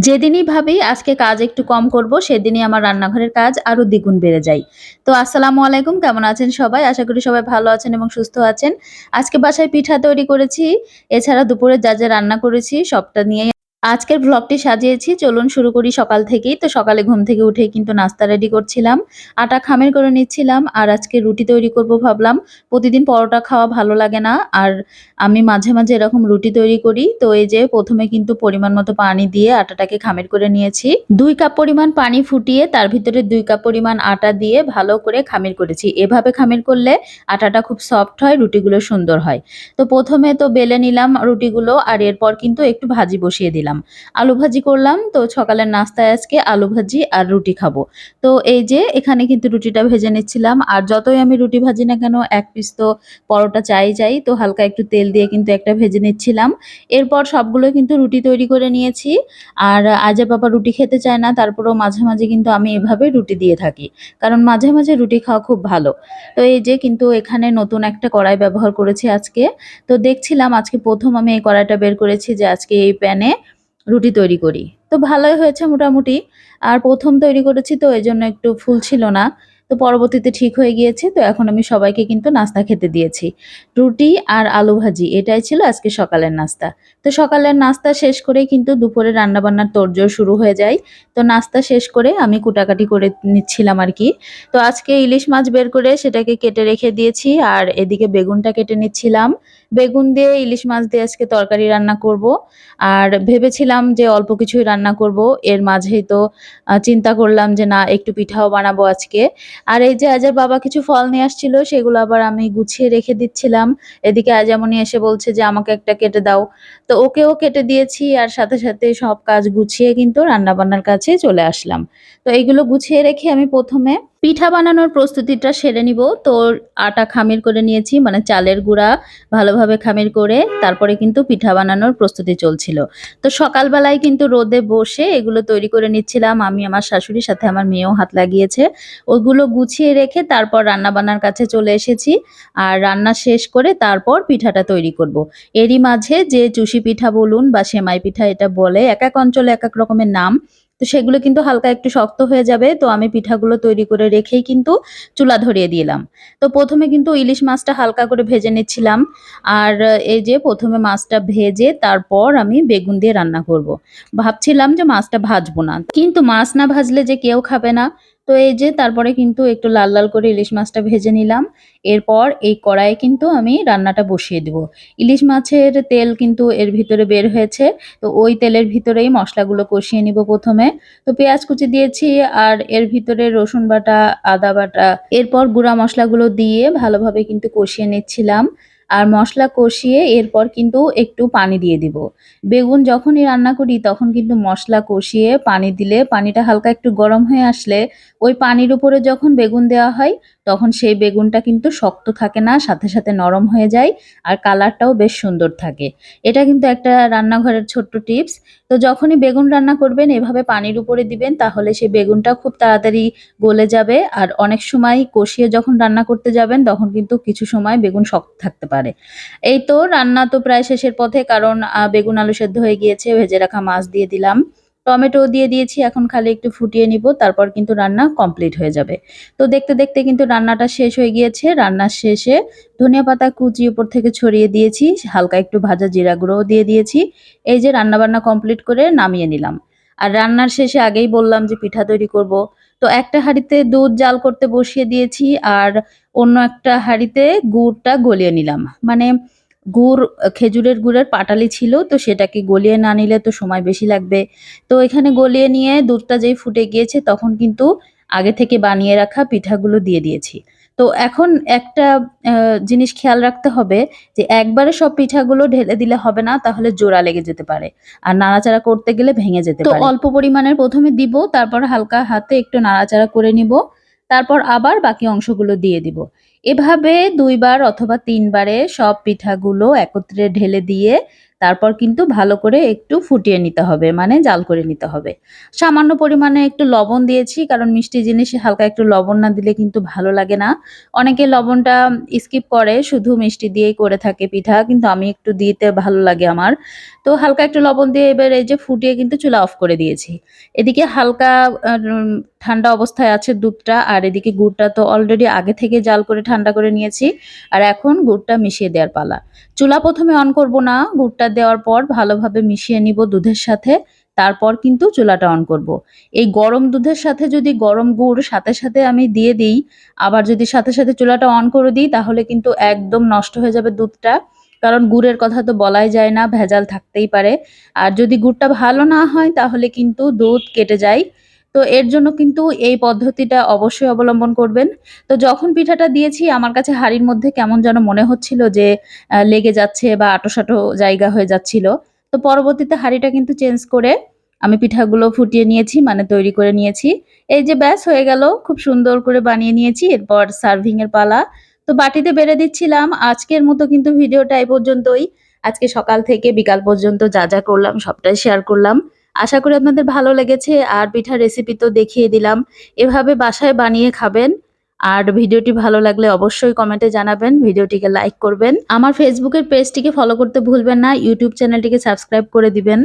যেদিনই ভাবি আজকে কাজ একটু কম করব, সেদিনই আমার রান্নাঘরের কাজ আরো দ্বিগুণ বেড়ে যায়। তো আসসালামু আলাইকুম, কেমন আছেন সবাই? আশা করি সবাই ভালো আছেন এবং সুস্থ আছেন। আজকে বাসায় পিঠা তৈরি করেছি। এছাড়া দুপুরে যা রান্না করেছি সবটা নিয়েই আজকের ভ্লগটি সাজিয়েছি। চলুন শুরু করি সকাল থেকেই। তো সকালে ঘুম থেকে উঠেই কিন্তু নাস্তা রেডি করছিলাম। আটা খামির করে নিচ্ছিলাম আর আজকে রুটি তৈরি করব ভাবলাম। প্রতিদিন পরোটা খাওয়া ভালো লাগে না। আর আমি মাঝে মাঝে এরকম রুটি তৈরি করি। তো এই যে ১ম এ কিন্তু পরিমাণ মতো পানি দিয়ে আটাটাকে খামির করে নিয়েছি। ২ কাপ পরিমাণ পানি ফুটিয়ে তার ভিতরে ২ কাপ পরিমাণ আটা দিয়ে ভালো করে খামির করেছি। এভাবে খামির করলে আটাটা খুব সফট হয়, রুটিগুলো সুন্দর হয়। তো ১ম এ তো বেলে নিলাম রুটিগুলো আর এরপর কিন্তু একটু ভাজি বসিয়ে দিলাম। আলু ভাজি করলাম। তো সকালের নাস্তায় আজকে আলু ভাজি আর রুটি খাবো। তো এই যে এখানে কিন্তু রুটিটা ভেজে নিচ্ছিলাম। আর যতই আমি রুটি ভাজি না কেন, ১ পিস তো পরোটা চাই। তো হালকা একটু তেল দিয়ে কিন্তু একটা ভেজে নিচ্ছিলাম। এরপর সবগুলো কিন্তু রুটি তৈরি করে নিয়েছি। আর আজের বাবা রুটি খেতে চায় না, তারপরেও মাঝে মাঝে কিন্তু আমি এভাবে রুটি দিয়ে থাকি। কারণ মাঝে মাঝে রুটি খাওয়া খুব ভালো। তো এই যে কিন্তু এখানে নতুন একটা কড়াই ব্যবহার করেছি আজকে। তো দেখছিলাম আজকে ১ম আমি এই কড়াইটা বের করেছি যে আজকে এই প্যানে রুটি তৈরি করি। তো ভালোই হয়েছে মোটামুটি। আর ১ম তৈরি করেছি তো এজন্য একটু ফুলছিল না। তো পরবর্তীতে ঠিক হয়ে গিয়েছে। তো এখন আমি সবাইকে কিন্তু নাস্তা খেতে দিয়েছি। রুটি আর আলু ভাজি এটাই ছিল আজকে সকালের নাস্তা। তো সকালের নাস্তা শেষ করেই কিন্তু দুপুরে রান্নাবান্নার তোড়জোড় শুরু হয়ে যায়। তো নাস্তা শেষ করে আমি কুটাকাটি করে নিচ্ছিলাম আরকি। তো আজকে ইলিশ মাছ বের করে সেটাকে কেটে রেখে দিয়েছি আর এদিকে বেগুনটা কেটে নিচ্ছিলাম। বেগুন দিয়ে ইলিশ মাছ দিয়ে আজকে তরকারি রান্না করব। আর ভেবেছিলাম যে অল্প কিছুই রান্না করব। এর মাঝেই তো চিন্তা করলাম যে না একটু পিঠাও বানাবো আজকে। আর এই যে আজের বাবা কিছু ফল নিয়ে আসছিল সেগুলো আবার আমি গুছিয়ে রেখে দিচ্ছিলাম। এদিকে আজামনি এসে বলছে যে আমাকে একটা কেটে দাও। তো ওকেও কেটে দিয়েছি আর সাথে সাথে সব কাজ গুছিয়ে কিন্তু রান্নাবান্নার কাছে চলে আসলাম। তো এইগুলো গুছিয়ে রেখে আমি ১ম এ পিঠা বানানোর প্রস্তুতিটা সেরে নিব। তো আটা খামির করে নিয়েছি, মানে চালের গুঁড়া ভালোভাবে খামির করে তারপরে কিন্তু পিঠা বানানোর প্রস্তুতি চলছিল। তো সকালবেলায় কিন্তু রোদে বসে এগুলো তৈরি করে নিচ্ছিলাম। আমি, আমার শাশুড়ি, সাথে আমার মেয়েও হাত লাগিয়েছে। ওগুলো গুছিয়ে রেখে তারপর রান্নাবান্নার কাছে চলে এসেছি। আর রান্না শেষ করে তারপর পিঠাটা তৈরি করব। এরই মাঝে যে চুষি পিঠা বলুন বা সেমাই পিঠা এটা বলে, একেক অঞ্চলে একেক রকমের নাম। তো সেগুলো কিন্তু হালকা একটু শক্ত হয়ে যাবে। তো আমি পিঠাগুলো তৈরি করে রেখেই কিন্তু চুলা ধরিয়ে দিলাম। তো ১ম এ কিন্তু ইলিশ মাছটা হালকা করে ভেজে নিচ্ছিলাম। আর এই যে ১ম এ মাছটা ভেজে তারপর আমি বেগুন দিয়ে রান্না করব। ভাবছিলাম যে মাছটা ভাজবো না। কিন্তু মাছ না ভাজলে যে কেউ খাবে না। তো এই যে তারপরে কিন্তু একটু লাল লাল করে ইলিশ মাছটা ভেজে নিলাম। এরপর এই কড়াইয়ে কিন্তু আমি রান্নাটা বসিয়ে দিব। ইলিশ মাছের তেল কিন্তু এর ভিতরে বের হয়েছে। তো ওই তেলের ভিতরেই মসলাগুলো কষিয়ে নিব ১ম এ। তো পেঁয়াজ কুচি দিয়েছি আর এর ভিতরে রসুন বাটা, আদা বাটা, এরপর গুঁড়া মসলাগুলো দিয়ে ভালোভাবে কিন্তু কষিয়ে নিচ্ছিলাম। আর মসলা কষিয়ে এরপর কিন্তু একটু পানি দিয়ে দিব। বেগুন যখনই রান্না করি তখন কিন্তু মসলা কষিয়ে পানি দিলে পানিটা হালকা একটু গরম হয়ে আসলে ওই পানির উপরে যখন বেগুন দেওয়া হয় তখন সেই বেগুনটা কিন্তু শক্ত থাকে না, সাথে সাথে নরম হয়ে যায় আর কালারটাও বেশ সুন্দর থাকে। এটা কিন্তু একটা রান্নাঘরের ছোট্ট টিপস। তো যখনই বেগুন রান্না করবেন এভাবে পানির উপরে দিবেন তাহলে সেই বেগুনটা খুব তাড়াতাড়ি গলে যাবে। আর অনেক সময় কষিয়ে যখন রান্না করতে যাবেন তখন কিন্তু কিছু সময় বেগুন শক্ত থাকতে পারে। এই তো রান্না তো প্রায় শেষের পথে, কারণ বেগুন আলু সেদ্ধ হয়ে গিয়েছে। ভেজে রাখা মাছ দিয়ে দিলাম। টমেটো দিয়ে দিয়েছি। এখন খালি একটু ফুটিয়ে নিব। তারপর কিন্তু রান্না কমপ্লিট হয়ে যাবে। তো দেখতে দেখতে কিন্তু রান্নাটা শেষ হয়ে গিয়েছে। রান্নার শেষে ধনিয়া পাতা কুচি উপর থেকে ছড়িয়ে দিয়েছি। হালকা একটু ভাজা জিরা গুঁড়োও দিয়ে দিয়েছি। এই যে রান্নাবান্না কমপ্লিট করে নামিয়ে নিলাম। আর রান্নার শেষে আগেই বললাম যে পিঠা তৈরি করব। তো একটা হাঁড়িতে দুধ জাল করতে বসিয়ে দিয়েছি আর অন্য একটা হাঁড়িতে গুড়টা গলিয়ে নিলাম। মানে গুড়, খেজুরের গুড়ের পাটালি ছিল, তো সেটাকে গলিয়ে না নিলে তো সময় বেশি লাগবে। তো এখানে গলিয়ে নিয়ে দুধটা যেই ফুটে গিয়েছে তখন কিন্তু আগে থেকে বানিয়ে রাখা পিঠাগুলো দিয়ে দিয়েছি। তো এখন একটা আ জিনিস খেয়াল রাখতে হবে যে একবারে সব পিঠাগুলো ঢেলে দিলে হবে না, তাহলে জোড়া লেগে যেতে পারে। আর নাড়াচাড়া করতে গেলে ভেঙে যেতে পারে। তো অল্প পরিমাণের ১ম এ দিব, তারপর হালকা হাতে একটু নাড়াচাড়া করে নিব। তারপর আবার বাকি অংশগুলো দিয়ে দিব। এভাবে ২ বার অথবা ৩ বারে সব পিঠাগুলো একত্রে ঢেলে দিয়ে তারপর কিন্তু ভালো করে একটু ফুটিয়ে নিতে হবে, মানে জাল করে নিতে হবে। সামান্য পরিমাণে একটু লবণ দিয়েছি, কারণ মিষ্টি জিনিসে হালকা একটু লবণ না দিলে কিন্তু ভালো লাগে না। অনেকে লবণটা স্কিপ করে, শুধু মিষ্টি দিয়েই করে থাকে পিঠা, কিন্তু আমি একটু দিতে ভালো লাগে আমার। তো হালকা একটু লবণ দিয়ে এবার এই যে ফুটিয়ে কিন্তু চুলা অফ করে দিয়েছি। এদিকে হালকা ঠান্ডা অবস্থায় আছে দুধটা, আর এদিকে গুড়টা তো অলরেডি আগে থেকে জাল করে ঠান্ডা করে নিয়েছি। আর এখন গুড়টা মিশিয়ে দেওয়ার পালা। চুলা প্রথমে অন করব না, গুড়টা দেওয়ার পর ভালোভাবে মিশিয়ে নিব দুধের সাথে। তারপর কিন্তু চুলাটা অন করব। এই গরম দুধের সাথে যদি গরম গুড় সাথে সাথে আমি দিয়ে দিই, আবার যদি সাথে সাথে চুলাটা অন করে দিই, তাহলে কিন্তু একদম নষ্ট হয়ে যাবে দুধটা। কারণ গুড়ের কথা তো বলাই যায় না, ভেজাল থাকতেই পারে। আর যদি গুড়টা ভালো না হয় তাহলে কিন্তু দুধ কেটে যায়। তো এর জন্য কিন্তু এই পদ্ধতিটা অবশ্যই অবলম্বন করবেন। তো যখন পিঠাটা দিয়েছি আমার কাছে হাঁড়ির মধ্যে কেমন যেন মনে হচ্ছিল যে লেগে যাচ্ছে বা আঁটো-সাঁটো জায়গা হয়ে যাচ্ছিল। তো পরবর্তীতে হাঁড়িটা কিন্তু চেঞ্জ করে আমি পিঠাগুলো ফুটিয়ে নিয়েছি, মানে তৈরি করে নিয়েছি। এই যে ব্যাস হয়ে গেল, খুব সুন্দর করে বানিয়ে নিয়েছি। এরপর সার্ভিং এর পালা। তো বাটিতে বেড়ে দিচ্ছিলাম। আজকের মতো কিন্তু ভিডিওটা এই পর্যন্তই। আজকে সকাল থেকে বিকাল পর্যন্ত যা যা করলাম সবটাই শেয়ার করলাম। আশা করি আপনাদের ভালো লেগেছে, আর পিঠার রেসিপি তো দেখিয়ে দিলাম। এভাবে বাসায় বানিয়ে খাবেন। আর ভিডিওটি ভালো লাগলে অবশ্যই কমেন্টে জানাবেন, ভিডিওটিকে লাইক করবেন। আমার ফেসবুকের পেজটিকে ফলো করতে ভুলবেন না, ইউটিউব চ্যানেলটিকে সাবস্ক্রাইব করে দিবেন।